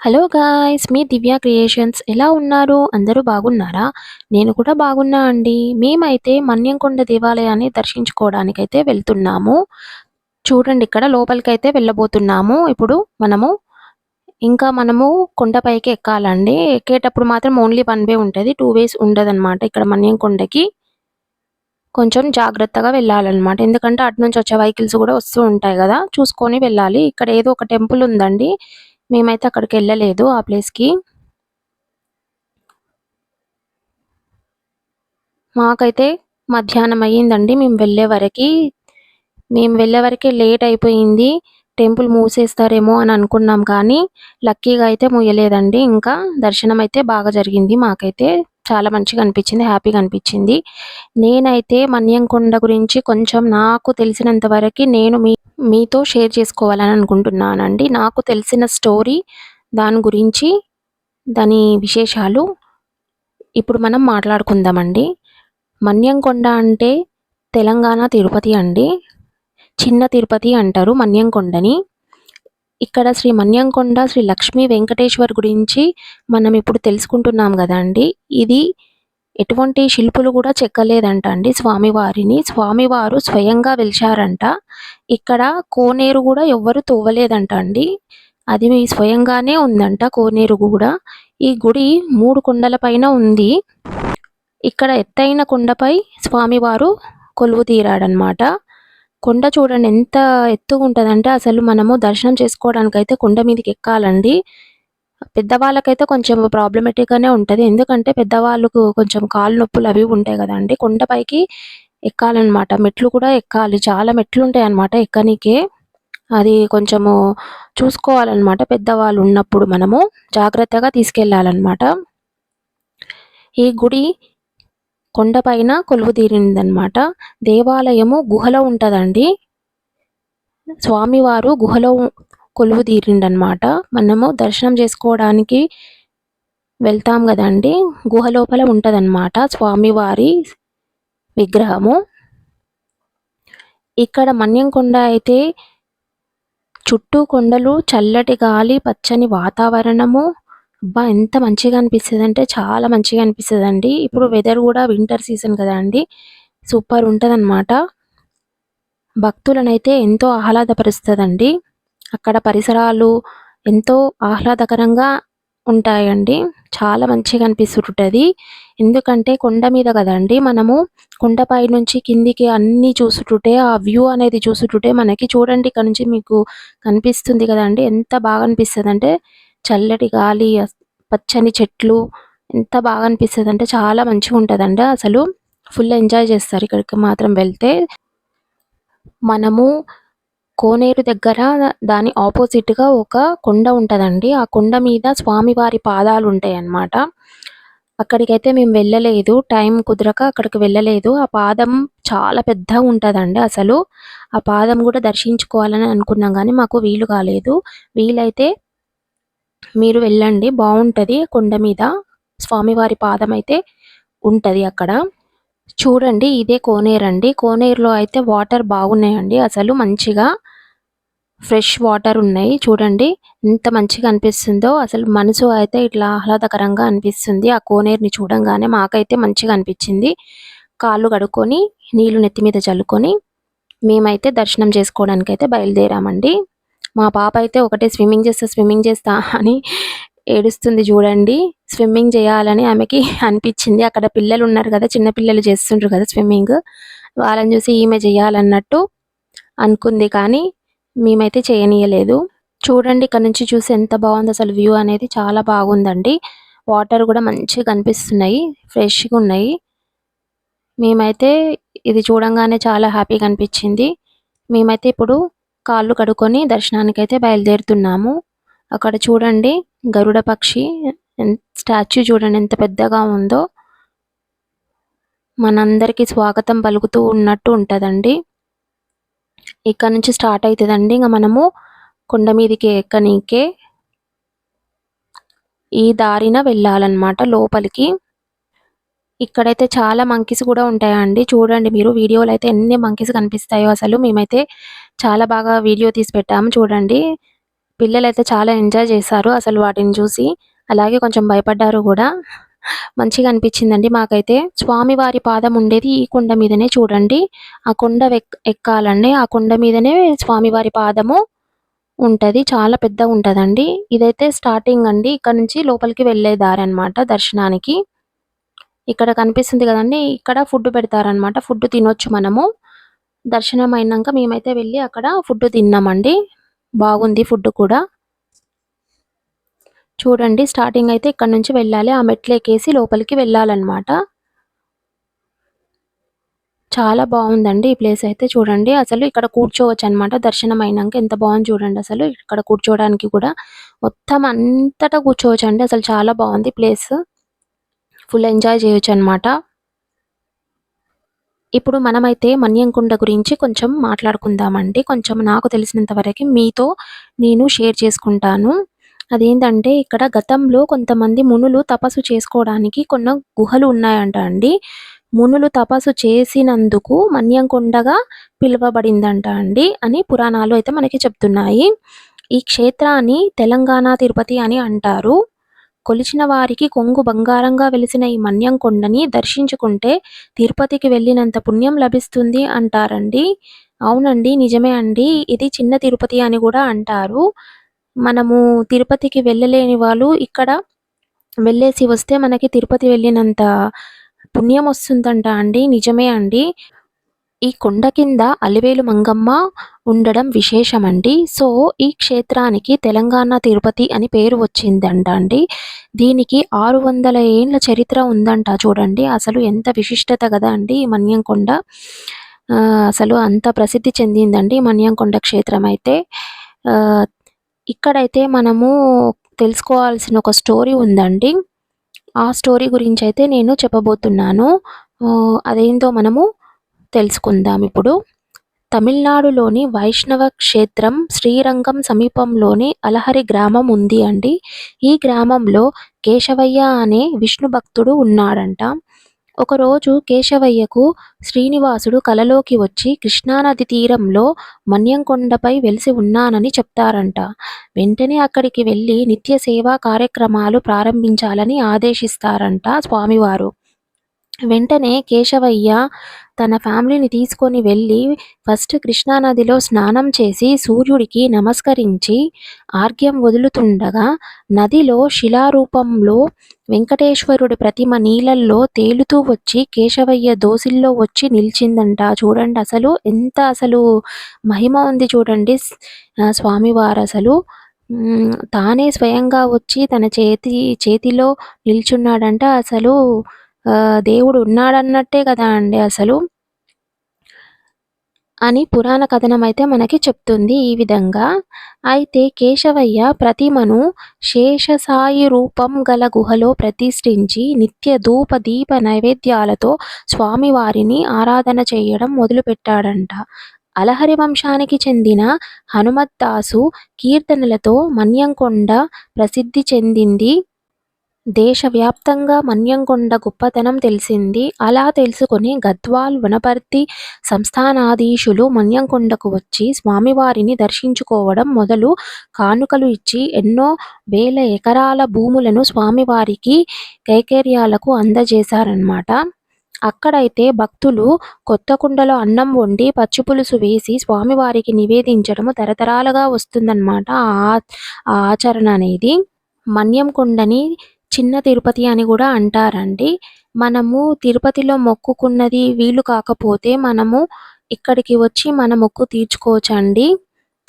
Hello guys! మీ Divya creations ఎలా ఉన్నారు? అందరూ బాగున్నారా? నేను కూడా బాగున్నా అండి. మేమైతే మన్యంకొండ దేవాలయాన్ని దర్శించుకోవడానికైతే వెళ్తున్నాము. చూడండి ఇక్కడ లోపలికైతే వెళ్ళబోతున్నాము. ఇప్పుడు మనము కొండపైకి ఎక్కాలండి. ఎక్కేటప్పుడు మాత్రం ఓన్లీ వన్ వే ఉంటది. 2 వేస్ ఉండదనమాట ఇక్కడ మన్యంకొండకి. కొంచెం జాగ్రత్తగా వెళ్ళాలనమాట. ఎందుకంటే అటు నుంచి వచ్చే వెహికల్స్ గూడా వస్తూ ఉంటాయి గదా! చూసుకొని వెళ్ళాలి. ఇక్కడ ఏదో ఒక టెంపుల్ ఉందండి. మేమైతే అక్కడికెళ్ళలేదు ఆ ప్లేస్‌కి. మాకైతే మధ్యాహ్నం అయ్యిందండి మేము వెళ్ళే వరకే లేట్ అయిపోయింది. టెంపుల్ మూసేస్తారేమో అని అనుకున్నాం కానీ, లక్కీగా అయితే మూయలేదండి ఇంకా. దర్శనం అయితే బాగా జరిగింది మాకైతే. చాలా మంచిగా అనిపించింది. హ్యాపీగా అనిపించింది. నేనైతే మన్యంకొండ గురించి కొంచెం నాకు తెలిసినంత వరకి నేను మీతో షేర్ చేసుకోవాలని అనుకుంటున్నానండి. నాకు తెలిసిన స్టోరీ, దాని గురించి, దాని విశేషాలు ఇప్పుడు మనం మాట్లాడుకుందామండి. మన్యంకొండ అంటే తెలంగాణ తిరుపతి అండి. చిన్న తిరుపతి అంటారు మన్యంకొండని. ఇక్కడ శ్రీ మన్యంకొండ శ్రీ లక్ష్మీ వెంకటేశ్వర్ గురించి మనం ఇప్పుడు తెలుసుకుంటున్నాం గదండీ! ఇది ఎటువంటి శిల్పులు గూడా చెక్కలేదంట అండి స్వామివారిని. స్వామివారు స్వయంగా వెలిశారంట. ఇక్కడ కోనేరు గూడా ఎవ్వరు తవ్వలేదంట అండి. అది స్వయంగానే ఉందంట కోనేరు గూడా. ఈ గుడి 3 కొండల పైన ఉంది. ఇక్కడ ఎత్తైన కొండపై స్వామివారు కొలువు తీరాడనమాట. కొండ చూడండి ఎంత ఎత్తుగుంటదంటే అసలు మనము దర్శనం చేసుకోవడానికైతే కొండ మీదకి ఎక్కాలండి. పెద్దవాళ్ళకైతే కొంచెం ప్రాబ్లమాటిక్‌గానే ఉంటది. ఎందుకంటే పెద్దవాళ్ళకు కొంచెం కాళ్ళు నొప్పులు అవి ఉంటాయి గదండీ! కొండపైకి ఎక్కాలనమాట. మెట్లు కూడా ఎక్కాలి. చాలా మెట్లుంటాయన్నమాట ఎక్కనీకే. అది కొంచెము చూసుకోవాలనమాట పెద్దవాళ్ళు ఉన్నప్పుడు మనము. జాగ్రత్తగా తీసుకెళ్ళాలనమాట. ఈ గుడి కొండపైన కొలువుదీరిందనమాట. దేవాలయము గుహలో ఉంటదండి. స్వామివారు గుహలో కొలువుదీరిండనమాట. మనము దర్శనం చేసుకోవడానికి వెళ్తాం గదండీ! గుహ లోపల ఉంటదనమాట స్వామివారి విగ్రహము. ఇక్కడ మన్యంకొండ అయితే చుట్టూ కొండలు, చల్లటి గాలి, పచ్చని వాతావరణము. అబ్బా! ఎంత మంచిగా అనిపిస్తదంటే చాలా మంచిగా అనిపిస్తదండి. ఇప్పుడు వెదర్ గూడా వింటర్ సీజన్ గదండీ! సూపర్ ఉంటదనమాట. భక్తులనైతే ఎంతో ఆహ్లాదపరుస్తదండి. అక్కడ పరిసరాలు ఎంతో ఆహ్లాదకరంగా ఉంటాయండి. చాలా మంచిగా అనిపిస్తుంటది. ఎందుకంటే కొండ మీద గదండీ! మనము కొండపై నుంచి కిందికి అన్నీ చూసుటుంటే, ఆ వ్యూ అనేది చూసుటుంటే మనకి చూడండి ఇక్కడ నుంచి మీకు కనిపిస్తుంది గదండీ! ఎంత బాగా అనిపిస్తదంటే చల్లటి గాలి, పచ్చని చెట్లు ఎంత బాగా అనిపిస్తదంటే చాలా మంచిగుంటదండి అసలు. ఫుల్ ఎంజాయ్ చేస్తారు ఇక్కడికి మాత్రం వెళ్తే. మనము కోనేరు దగ్గర దాని ఆపోజిట్‌గా ఒక కొండ ఉంటదండి. ఆ కొండ మీద స్వామివారి పాదాలుంటాయన్నమాట. అక్కడికైతే మేము వెళ్ళలేదు. టైం కుదరక అక్కడికి వెళ్ళలేదు. ఆ పాదం చాలా పెద్దగుంటదండి అసలు. ఆ పాదం గూడా దర్శించుకోవాలని అనుకున్నాం గానీ మాకు వీలు కాలేదు. వీలైతే మీరు వెళ్ళండి బావుంటది కొండ మీద. స్వామివారి పాదమైతే ఉంటది అక్కడ. చూడండి ఇదే కోనేరండి. కోనేరులో అయితే వాటర్ బాగున్నాయండి. అసలు మంచిగా ఫ్రెష్ వాటర్ ఉన్నాయి. చూడండి ఎంత మంచిగా అనిపిస్తుందో. అసలు మనసు అయితే ఇట్లా ఆహ్లాదకరంగా అనిపిస్తుంది. ఆ కోనేరుని చూడంగానే మాకైతే మంచిగా అనిపిచ్చింది. కాళ్ళు కడుక్కొని, నీళ్లు నెత్తి మీద చల్లుకొని, మేమైతే దర్శనం చేసుకోవడానికైతే బయలుదేరామండి. మా పాప అయితే ఒకటే స్విమ్మింగ్ చేస్తా అని ఏడుస్తుంది చూడండి. స్విమ్మింగ్ చేయాలని ఆమెకి అనిపిచ్చింది. అక్కడ పిల్లలున్నారు గదా! చిన్న పిల్లలు చేస్తుండ్రు గదా స్విమ్మింగ్. వాళ్ళని చూసి ఈమె చేయాలన్నట్టు అనుకుంది కానీ, మేమైతే చేయనీయలేదు. చూడండి ఇక్కడ నుంచి చూసి ఎంత బావుందో అసలు వ్యూ అనేది చాలా బాగుందండి. వాటర్ గూడా మంచిగా కనిపిస్తున్నాయి. ఫ్రెష్‌గున్నాయి. మేమైతే ఇది చూడంగానే చాలా హ్యాపీగా అనిపిచ్చింది. మేమైతే ఇప్పుడు కాళ్ళు కడుక్కొని దర్శనానికైతే బయలుదేరుతున్నాము. అక్కడ చూడండి గరుడ పక్షి స్టాచ్యూ చూడండి ఎంత పెద్దగా ఉందో. మనందరికీ స్వాగతం పలుకుతూ ఉన్నట్టు ఉంటదండి. ఇక్కడ నుంచి స్టార్ట్ అయితదండి. ఇంగ మనము కొండ మీదికి ఎక్కనీకే ఈ దారిన వెళ్ళాలన్నమాట లోపలికి. ఇక్కడైతే చాలా మంకీస్ గూడా ఉంటాయండి. చూడండి మీరు వీడియోలో అయితే ఎన్ని మంకీస్ కనిపిస్తాయో అసలు. మేమైతే చాలా బాగా వీడియో తీసి పెట్టాము చూడండి. పిల్లలైతే చాలా ఎంజాయ్ చేశారు అసలు వాటిని చూసి. అలాగే కొంచెం భయపడ్డారు గూడా. మంచిగా అనిపించిందండి మాకైతే. స్వామివారి పాదం ఉండేది ఈ కొండ మీదనే చూడండి. ఆ కొండ ఎక్కాలండి. ఆ కొండ మీదనే స్వామివారి పాదము ఉంటది. చాలా పెద్దగుంటదండి. ఇదైతే స్టార్టింగ్ అండి. ఇక్కడ నుంచి లోపలికి వెళ్ళే దారనమాట దర్శనానికి. ఇక్కడ కనిపిస్తుంది గదండీ! ఇక్కడ ఫుడ్ పెడతారనమాట. ఫుడ్ తినొచ్చు మనము. దర్శనం అయినంక మేమైతే వెళ్లి అక్కడ ఫుడ్ తిన్నామండి. బాగుంది ఫుడ్ కూడా. చూడండి స్టార్టింగ్ అయితే ఇక్కడి నుంచి వెళ్ళాలి. ఆ మెట్లెక్కేసి లోపలికి వెళ్ళాలనమాట. చాలా బావుందండి ఈ ప్లేస్ అయితే చూడండి. అసలు ఇక్కడ కూర్చోవచ్చనమాట. దర్శనం అయినంక ఎంత బావుంది చూడండి అసలు. ఇక్కడ కూర్చోవడానికి కూడా మొత్తం అంతటా కూర్చోవచ్చండి. అసలు చాలా బావుంది ప్లేస్. Full enjoy చేయొచ్చనమాట. ఇప్పుడు మనమైతే మన్యంకొండ గురించి కొంచెం మాట్లాడుకుందామండి. కొంచెం నాకు తెలిసినంత వరకి మీతో నేను షేర్ చేసుకుంటాను. అదేంటంటే ఇక్కడ గతంలో కొంతమంది మునులు తపస్సు చేసుకోవడానికి కొన్ని గుహలు ఉన్నాయంట అండి. మునులు తపస్సు చేసినందుకు మన్యంకొండగా పిలువబడిందంట అండి అని పురాణాలు అయితే మనకి చెప్తున్నాయి. ఈ క్షేత్రాన్ని తెలంగాణ తిరుపతి అని అంటారు. కొలిచిన వారికి కొంగు బంగారంగా వెలిసిన ఈ మన్యంకొండని దర్శించుకుంటే తిరుపతికి వెళ్ళినంత పుణ్యం లభిస్తుంది అంటారండి. అవునండి. నిజమే అండి. ఇది చిన్న తిరుపతి అని గూడా అంటారు. మనము తిరుపతికి వెళ్ళలేని వాళ్ళు ఇక్కడ వెళ్ళేసి వస్తే మనకి తిరుపతి వెళ్ళినంత పుణ్యం వస్తుందంట అండి. నిజమే అండి. ఈ కొండ కింద అలివేలు మంగమ్మ ఉండడం విశేషమండి. సో, ఈ క్షేత్రానికి తెలంగాణ తిరుపతి అని పేరు వచ్చిందంట అండి. దీనికి 600 ఏండ్ల చరిత్ర ఉందంట చూడండి. అసలు ఎంత విశిష్టత గదా అండి ఈ మన్యంకొండ. అసలు అంత ప్రసిద్ధి చెందిందండి మన్యంకొండ క్షేత్రం అయితే. ఆహ్, ఇక్కడైతే మనము తెలుసుకోవాల్సిన ఒక స్టోరీ ఉందండి. ఆ స్టోరీ గురించైతే నేను చెప్పబోతున్నాను. అదేంటో మనము తెలుసుకుందామిప్పుడు. తమిళనాడులోని వైష్ణవ క్షేత్రం శ్రీరంగం సమీపంలోని అలహరి గ్రామం ఉంది అండి. ఈ గ్రామంలో కేశవయ్య అనే విష్ణు భక్తుడు ఉన్నాడంట. ఒకరోజు కేశవయ్యకు శ్రీనివాసుడు కలలోకి వచ్చి కృష్ణానది తీరంలో మన్యంకొండపై వెలిసి ఉన్నానని చెప్తారంట. వెంటనే అక్కడికి వెళ్లి నిత్య సేవా కార్యక్రమాలు ప్రారంభించాలని ఆదేశిస్తారంట స్వామివారు. వెంటనే కేశవయ్య తన ఫ్యామిలీని తీసుకొని వెళ్ళి ఫస్ట్ కృష్ణానదిలో స్నానం చేసి సూర్యుడికి నమస్కరించి ఆర్ఘ్యం వదులుతుండగా నదిలో శిలారూపంలో వెంకటేశ్వరుడి ప్రతిమ నీళ్ళల్లో తేలుతూ వచ్చి కేశవయ్య దోసిల్లో వచ్చి నిలిచిందంట. చూడండి అసలు ఎంత అసలు మహిమ ఉంది చూడండి స్వామివారు అసలు. తానే స్వయంగా వచ్చి తన చేతిలో నిల్చున్నాడంట. అసలు దేవుడు ఉన్నాడన్నట్టే కదా అండి అసలు. అని పురాణ కథనమైతే మనకి చెప్తుంది ఈ విధంగా. అయితే కేశవయ్య ప్రతిమను శేషసాయి రూపం గల గుహలో ప్రతిష్ఠించి నిత్య ధూప దీప నైవేద్యాలతో స్వామివారిని ఆరాధన చేయడం మొదలుపెట్టాడంట. అలహరి వంశానికి చెందిన హనుమద్దాసు కీర్తనలతో మన్యంకొండ ప్రసిద్ధి చెందింది. దేశవ్యాప్తంగా మన్యంకొండ గొప్పతనం తెలిసింది. అలా తెలుసుకుని గద్వాల్, వనపర్తి సంస్థానాధీశులు మన్యంకొండకు వచ్చి స్వామివారిని దర్శించుకోవడం మొదలు కానుకలు ఇచ్చి ఎన్నో వేల ఎకరాల భూములను స్వామివారికి కైంకర్యాలకు అందజేశారన్నమాట. అక్కడైతే భక్తులు కొత్త కుండలో అన్నం వండి పచ్చిపులుసు వేసి స్వామివారికి నివేదించడము తరతరాలుగా వస్తుందన్నమాట ఆ ఆచరణ అనేది. మన్యంకొండని చిన్న తిరుపతి అని కూడా అంటారండి. మనము తిరుపతిలో మొక్కుకున్నది వీలు కాకపోతే మనము ఇక్కడికి వచ్చి మన మొక్కు తీర్చుకోవచ్చండి.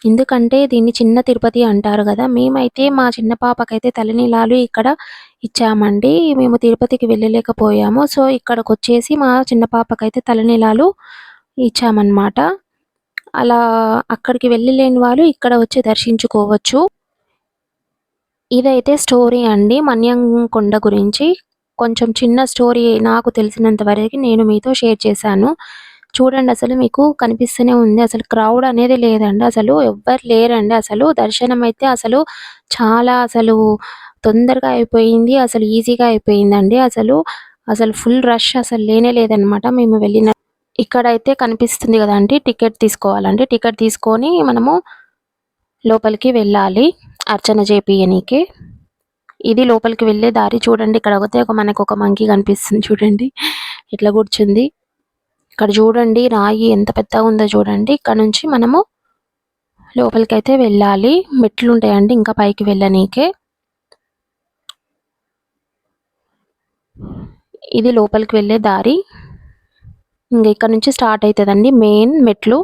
ఎందుకంటే దీన్ని చిన్న తిరుపతి అంటారు గదా! మేమైతే మా చిన్న పాపకైతే తలనీలాలు ఇక్కడ ఇచ్చామండి. మేము తిరుపతికి వెళ్ళలేకపోయాము. సో, ఇక్కడికొచ్చేసి మా చిన్న పాపకైతే తలనీలాలు ఇచ్చామన్నమాట. అలా అక్కడికి వెళ్ళలేని వాళ్ళు ఇక్కడ వచ్చి దర్శించుకోవచ్చు. ఇదైతే స్టోరీ అండి మన్యంకొండ గురించి. కొంచెం చిన్న స్టోరీ నాకు తెలిసినంత వరకి నేను మీతో షేర్ చేశాను. చూడండి అసలు మీకు కనిపిస్తూనే ఉంది. అసలు క్రౌడ్ అనేది లేదండి. అసలు ఎవ్వరు లేరండి అసలు. దర్శనం అయితే అసలు చాలా అసలు తొందరగా అయిపోయింది. అసలు ఈజీగా అయిపోయిందండి. అసలు ఫుల్ రష్ అసలు లేనే లేదనమాట మేము వెళ్ళిన. ఇక్కడైతే కనిపిస్తుంది గదండీ! టికెట్ తీసుకోవాలండి. టికెట్ తీసుకొని మనము లోపలికి వెళ్ళాలి అర్చన చేపియనీకి. ఇది లోపలికి వెళ్ళే దారి చూడండి. ఇక్కడ పోతే మనకు ఒక మంకీ కనిపిస్తుంది చూడండి ఇట్లా కూర్చుంది. ఇక్కడ చూడండి రాయి ఎంత పెద్దగా ఉందో చూడండి. ఇక్కడ నుంచి మనము లోపలికైతే వెళ్ళాలి. మెట్లు ఉంటాయండి ఇంకా పైకి వెళ్ళనీకే. ఇది లోపలికి వెళ్ళే దారి. ఇంకా ఇక్కడ నుంచి స్టార్ట్ అవుతుందండి మెయిన్ మెట్లు.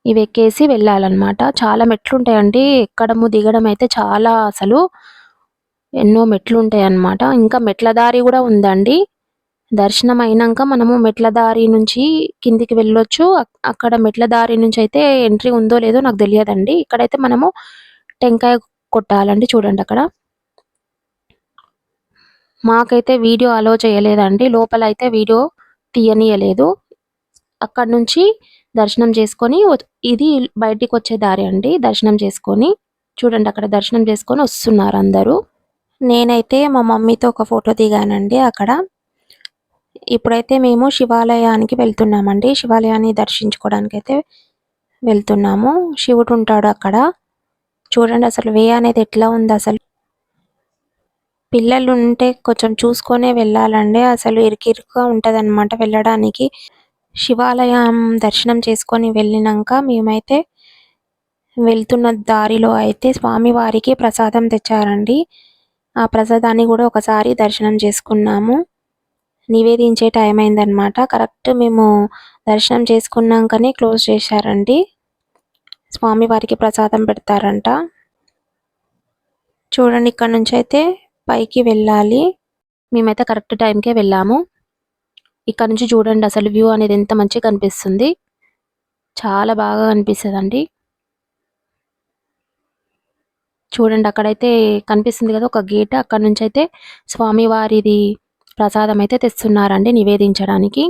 ఇవి ఎక్కేసి వెళ్ళాలన్నమాట. చాలా మెట్లు ఉంటాయండి. ఎక్కడము దిగడం అయితే చాలా అసలు ఎన్నో మెట్లు ఉంటాయన్నమాట. ఇంకా మెట్ల దారి కూడా ఉందండి. దర్శనం అయినాక మనము మెట్ల దారి నుంచి కిందికి వెళ్ళొచ్చు. అక్కడ మెట్ల దారి నుంచి అయితే ఎంట్రీ ఉందో లేదో నాకు తెలియదండి. ఇక్కడైతే మనము టెంకాయ కొట్టాలండి చూడండి అక్కడ. మాకైతే వీడియో అలో చేయలేదండి. లోపల అయితే వీడియో తీయనీయలేదు. అక్కడ నుంచి దర్శనం చేసుకొని ఇది బయటికి వచ్చే దారి అండి. దర్శనం చేసుకొని చూడండి అక్కడ దర్శనం చేసుకొని వస్తున్నారు అందరూ. నేనైతే మా మమ్మీతో ఒక ఫోటో దిగానండి అక్కడ. ఇప్పుడైతే మేము శివాలయానికి వెళ్తున్నామండి. శివాలయాన్ని దర్శించుకోవడానికి అయితే వెళ్తున్నాము. శివుడు ఉంటాడు అక్కడ. చూడండి అసలు వే అనేది ఎట్లా ఉంది అసలు. పిల్లలు ఉంటే కొంచెం చూసుకొనే వెళ్ళాలండి. అసలు ఇరుకిరుకుగా ఉంటదన్నమాట వెళ్ళడానికి. శివాలయం దర్శనం చేసుకొని వెళ్ళినాక మేమైతే వెళ్తున్న దారిలో అయితే స్వామివారికి ప్రసాదం తెచ్చారండి. ఆ ప్రసాదాన్ని కూడా ఒకసారి దర్శనం చేసుకున్నాము. నివేదించే టైం అయిందనమాట. కరెక్ట్ మేము దర్శనం చేసుకున్నాకనే క్లోజ్ చేశారండి. స్వామివారికి ప్రసాదం పెడతారంట. చూడండి ఇక్కడ నుంచి అయితే పైకి వెళ్ళాలి. మేమైతే కరెక్ట్ టైంకే వెళ్ళాము. ఇక్కడ నుంచి చూడండి అసలు వ్యూ అనేది ఎంత మంచిగా కనిపిస్తుంది. చాలా బాగా కనిపిస్తుందండి. చూడండి అక్కడైతే కనిపిస్తుంది కదా ఒక గేట్. అక్కడ నుంచి అయితే స్వామివారిది ప్రసాదం అయితే తెస్తున్నారండి నివేదించడానికి.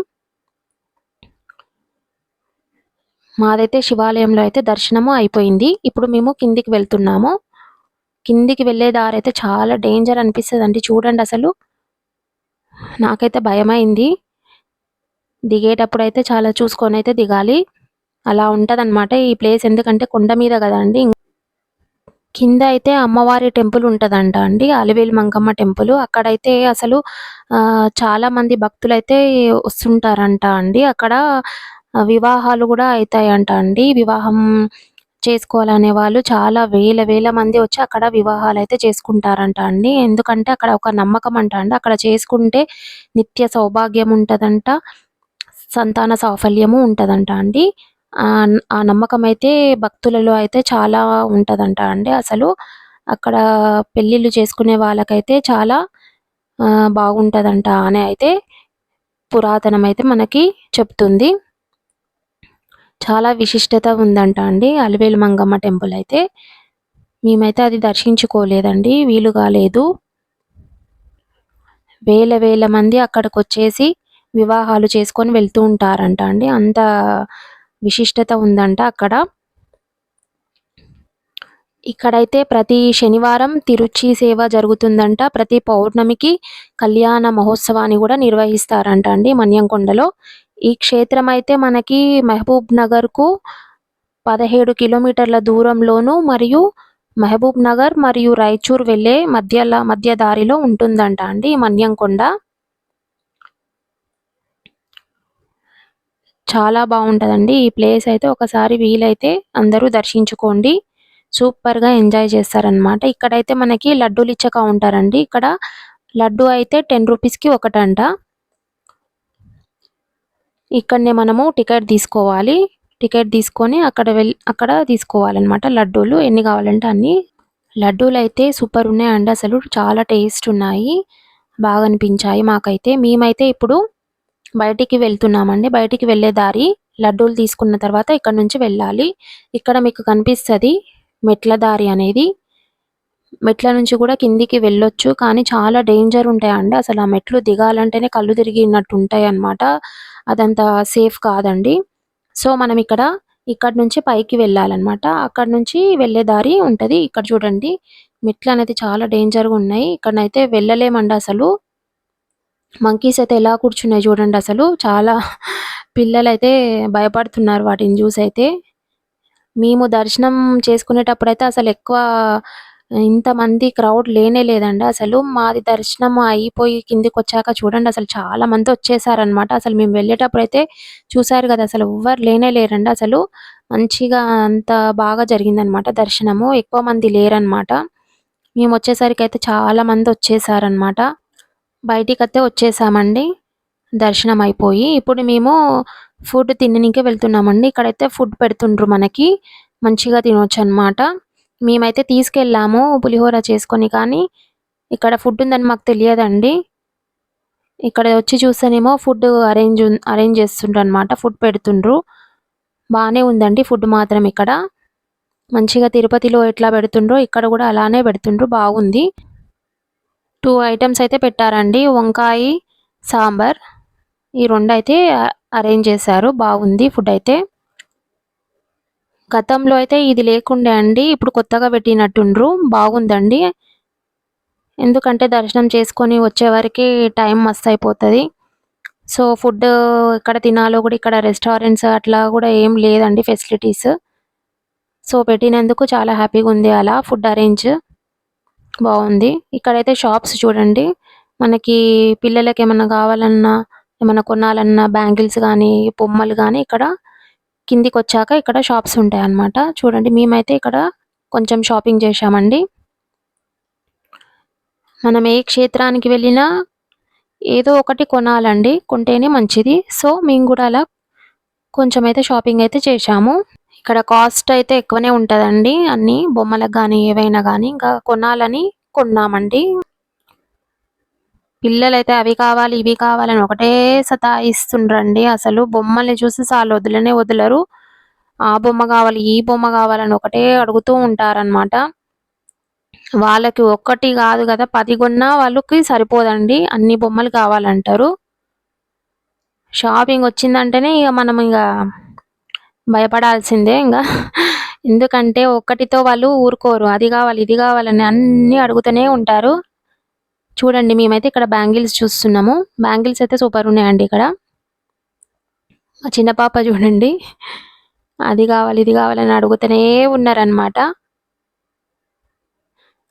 మాదైతే శివాలయంలో అయితే దర్శనము అయిపోయింది. ఇప్పుడు మేము కిందికి వెళ్తున్నాము. కిందికి వెళ్ళే దారి అయితే చాలా డేంజర్ అనిపిస్తుందండి. చూడండి అసలు నాకైతే భయమైంది. దిగేటప్పుడు అయితే చాలా చూసుకొని అయితే దిగాలి. అలా ఉంటదన్నమాట ఈ ప్లేస్. ఎందుకంటే కొండ మీద కదండి. కింద అయితే అమ్మవారి టెంపుల్ ఉంటదంట అండి. అలివేలు మంగమ్మ టెంపుల్. అక్కడైతే అసలు చాలా మంది భక్తులైతే వస్తుంటారంట అండి. అక్కడ వివాహాలు కూడా అవుతాయంట అండి. వివాహం చేసుకోవాలనే వాళ్ళు చాలా వేల మంది వచ్చి అక్కడ వివాహాలు అయితే చేసుకుంటారంట అండి. ఎందుకంటే అక్కడ ఒక నమ్మకం అంట అండి. అక్కడ చేసుకుంటే నిత్య సౌభాగ్యం ఉంటదంట. సంతాన సాఫల్యము ఉంటదంట అండి. ఆ నమ్మకం అయితే భక్తులలో అయితే చాలా ఉంటదంట అండి. అసలు అక్కడ పెళ్ళిళ్ళు చేసుకునే వాళ్ళకైతే చాలా బాగుంటదంట అని అయితే పురాతనం అయితే మనకి చెప్తుంది. చాలా విశిష్టత ఉందంట అండి అలివేలు మంగమ్మ టెంపుల్ అయితే. మేమైతే అది దర్శించుకోలేదండి. వీలు కాలేదు. వేల మంది అక్కడికి వచ్చేసి వివాహాలు చేసుకొని వెళ్తూ ఉంటారంట అండి. అంత విశిష్టత ఉందంట అక్కడ. ఇక్కడైతే ప్రతి శనివారం తిరుచి సేవ జరుగుతుందంట. ప్రతి పౌర్ణమికి కళ్యాణ మహోత్సవాన్ని కూడా నిర్వహిస్తారంట అండి మన్యంకొండలో. ఈ క్షేత్రం అయితే మనకి మహబూబ్ నగర్కు 17 కిలోమీటర్ల దూరంలోను మరియు మహబూబ్ నగర్ మరియు రాయచూర్ వెళ్ళే మధ్య దారిలో ఉంటుందంట అండి మన్యంకొండ. చాలా బాగుంటదండి ఈ ప్లేస్ అయితే. ఒకసారి వీలైతే అందరూ దర్శించుకోండి. సూపర్గా ఎంజాయ్ చేస్తారనమాట. ఇక్కడైతే మనకి లడ్డూలు ఇచ్చే కౌంటర్ అండి. ఇక్కడ లడ్డు అయితే 10 రూపీస్కి ఒకటంట. ఇక్కడనే మనము టికెట్ తీసుకోవాలి. టికెట్ తీసుకొని అక్కడ తీసుకోవాలన్నమాట లడ్డూలు. ఎన్ని కావాలంటే అన్ని. లడ్డూలు అయితే సూపర్ ఉన్నాయండి. అసలు చాలా టేస్ట్ ఉన్నాయి. బాగా అనిపించాయి మాకైతే. మేమైతే ఇప్పుడు బయటికి వెళ్తున్నామండి. బయటికి వెళ్ళే దారి లడ్డూలు తీసుకున్న తర్వాత ఇక్కడ నుంచి వెళ్ళాలి. ఇక్కడ మీకు కనిపిస్తుంది మెట్ల దారి అనేది. మెట్ల నుంచి కూడా కిందికి వెళ్ళొచ్చు. కానీ చాలా డేంజర్ ఉంటాయండి. అసలు ఆ మెట్లు దిగాలంటేనే కళ్ళు తిరిగినట్టు ఉంటాయి అన్నమాట. అదంతా సేఫ్ కాదండి. సో మనం ఇక్కడ నుంచి పైకి వెళ్ళాలన్నమాట. అక్కడ నుంచి వెళ్ళే దారి ఉంటది. ఇక్కడ చూడండి మెట్లు అనేది చాలా డేంజర్గా ఉన్నాయి. ఇక్కడనైతే వెళ్ళలేమండి అసలు. మంకీస్ అయితే ఎలా కూర్చున్నాయి చూడండి అసలు. చాలా పిల్లలైతే భయపడుతున్నారు వాటిని చూసి అయితే. మేము దర్శనం చేసుకునేటప్పుడైతే అసలెక్కువ ఇంతమంది క్రౌడ్ లేనే లేదండి అసలు. మాది దర్శనం అయిపోయి కిందకొచ్చాక చూడండి అసలు చాలా మందొచ్చేసారనమాట. అసలు మేము వెళ్ళేటప్పుడైతే చూసారు గదా! అసలు ఎవ్వరు లేనే లేరండి అసలు. మంచిగా అంత బాగా జరిగిందనమాట దర్శనము. ఎక్కువ మంది లేరనమాట. మేమొచ్చేసరికయితే చాలా మందొచ్చేసారనమాట. బయటికైతే వచ్చేసామండి దర్శనం అయిపోయి. ఇప్పుడు మేము ఫుడ్ తిననీకే వెళ్తున్నామండి. ఇక్కడైతే ఫుడ్ పెడుతుండ్రు మనకి. మంచిగా తినొచ్చనమాట. మేమైతే తీసుకెళ్ళాము పులిహోర చేసుకొని, కానీ ఇక్కడ ఫుడ్ ఉందని మాకు తెలియదండి. ఇక్కడ వచ్చి చూస్తేనేమో ఫుడ్ అరేంజ్ చేస్తుండ్రనమాట. ఫుడ్ పెడుతుండ్రు. బానే ఉందండి ఫుడ్ మాత్రం ఇక్కడ. మంచిగా తిరుపతిలో ఎట్లా పెడుతుండ్రో ఇక్కడ గూడా అలానే పెడుతుండ్రు. బాగుంది. 2 ఐటెమ్స్ అయితే పెట్టారండి. వంకాయి, సాంబార్. ఈ రెండైతే అరేంజ్ చేశారు. బాగుంది ఫుడయితే. గతంలో అయితే ఇది లేకుండే అండి. ఇప్పుడు కొత్తగా పెట్టినట్టుండ్రు. బాగుందండి. ఎందుకంటే దర్శనం చేసుకొని వచ్చేవరకి టైం మస్తయిపోతది. సో, ఫుడ్డు ఎక్కడ తినాలో గూడా ఇక్కడ రెస్టారెంట్స్ అట్లా గూడా ఏం లేదండి ఫెసిలిటీస్. సో, పెట్టినందుకు చాలా హ్యాపీగుంది అలా ఫుడ్ అరేంజ్. బావుంది. ఇక్కడైతే షాప్స్ చూడండి. మనకి పిల్లలకేమన్నా గావాలన్నా, ఏమన్నా కొనాలన్నా బ్యాంగిల్స్ గానీ, బొమ్మలు గానీ ఇక్కడ కిందికొచ్చాక ఇక్కడ షాప్స్ ఉంటాయన్నమాట. చూడండి మేమైతే ఇక్కడ కొంచెం షాపింగ్ చేశామండి. మనం ఏ క్షేత్రానికి వెళ్ళినా ఏదో ఒకటి కొనాలండి. కొంటేనే మంచిది. సో, మేము గూడా అలా కొంచెమైతే షాపింగ్ అయితే చేశాము. ఇక్కడ కాస్ట్ అయితే ఎక్కువనే ఉంటదండి. అన్నీ బొమ్మలకు గానీ, ఏవైనా గానీ ఇంకా కొనాలని కొన్నామండి. పిల్లలైతే అవి కావాలి, ఇవి కావాలని ఒకటే సతాయిస్తుండ్రండి. అసలు బొమ్మల్ని చూసి చాలు వదలనే వదలరు. ఆ బొమ్మ గావాలి, ఈ బొమ్మ గావాలని ఒకటే అడుగుతూ ఉంటారనమాట. వాళ్ళకి ఒక్కటి గాదు గదా! 10 గొన్నా వాళ్ళకి సరిపోదండి. అన్ని బొమ్మలు కావాలంటారు. షాపింగ్ వచ్చిందంటేనే ఇగ మనం భయపడాల్సిందే ఇంగ. ఎందుకంటే ఒక్కటితో వాళ్ళు ఊరుకోరు. అది గావాలి, ఇది గావాలని అన్నీ అడుగుతూనే ఉంటారు. చూడండి మేమైతే ఇక్కడ బ్యాంగిల్స్ చూస్తున్నాము. బ్యాంగిల్స్ అయితే సూపరున్నాయండి ఇక్కడ. మా చిన్న పాప చూడండి. అది గావాలి, ఇది గావాలని అడుగుతూనే ఉన్నారనమాట.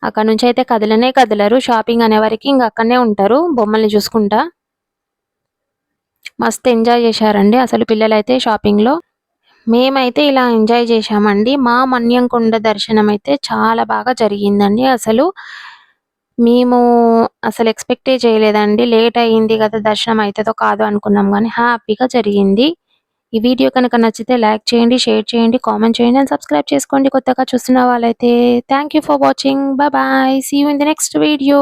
అక్కడి నుంచయితే కదలనే కదలరు. షాపింగ్ అనే వరకి ఇంగ అక్కడనే ఉంటారు బొమ్మల్ని చూసుకుంటా. మస్తు ఎంజాయ్ చేశారండి అసలు పిల్లలైతే షాపింగ్‌లో. మేమైతే ఇలా ఎంజాయ్ చేశామండి. మా మన్యంకొండ దర్శనమైతే చాలా బాగా జరిగిందండి అసలు. మేము అసలు ఎక్స్‌పెక్టే చేయలేదండి. లేట్ అయింది గదా! దర్శనం అయితదో కాదో అనుకున్నాం గానీ హ్యాపీగా జరిగింది. ఈ వీడియో కనుక నచ్చితే లైక్ చేయండి, షేర్ చేయండి, కామెంట్ చేయండి అండ్ సబ్స్క్రైబ్ చేసుకోండి కొత్తగా చూస్తున్న వాళ్ళైతే. Thank you for watching. Bye bye. See you in the next video.